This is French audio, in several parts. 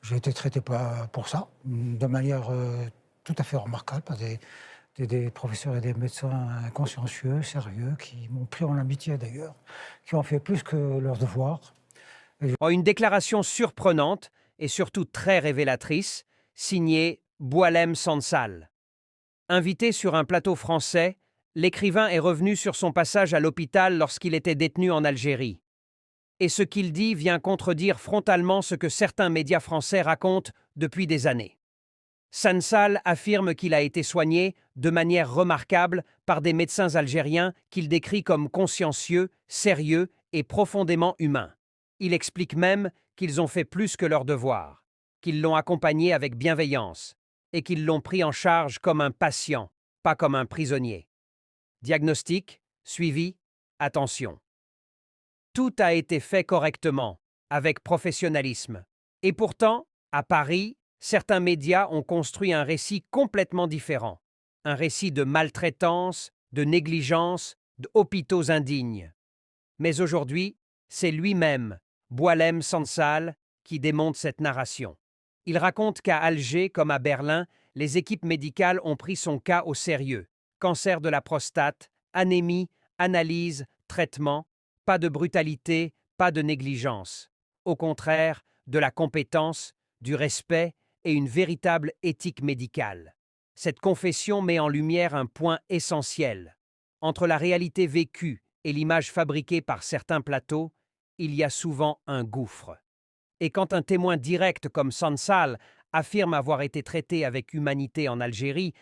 J'ai été traité pour ça, de manière tout à fait remarquable par des professeurs et des médecins consciencieux, sérieux, qui m'ont pris en amitié d'ailleurs, qui ont fait plus que leur devoir. En une déclaration surprenante et surtout très révélatrice, signée Boualem Sansal. Invité sur un plateau français, l'écrivain est revenu sur son passage à l'hôpital lorsqu'il était détenu en Algérie. Et ce qu'il dit vient contredire frontalement ce que certains médias français racontent depuis des années. Sansal affirme qu'il a été soigné de manière remarquable par des médecins algériens qu'il décrit comme consciencieux, sérieux et profondément humains. Il explique même qu'ils ont fait plus que leur devoir, qu'ils l'ont accompagné avec bienveillance et qu'ils l'ont pris en charge comme un patient, pas comme un prisonnier. Diagnostic, suivi, attention. Tout a été fait correctement, avec professionnalisme. Et pourtant, à Paris, certains médias ont construit un récit complètement différent. Un récit de maltraitance, de négligence, d'hôpitaux indignes. Mais aujourd'hui, c'est lui-même, Boualem Sansal, qui démonte cette narration. Il raconte qu'à Alger comme à Berlin, les équipes médicales ont pris son cas au sérieux. Cancer de la prostate, anémie, analyse, traitement, pas de brutalité, pas de négligence. Au contraire, de la compétence, du respect et une véritable éthique médicale. Cette confession met en lumière un point essentiel. Entre la réalité vécue et l'image fabriquée par certains plateaux, il y a souvent un gouffre. Et quand un témoin direct comme Sansal affirme avoir été traité avec humanité en Algérie,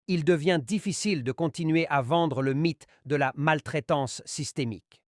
il devient difficile de continuer à vendre le mythe de la maltraitance systémique.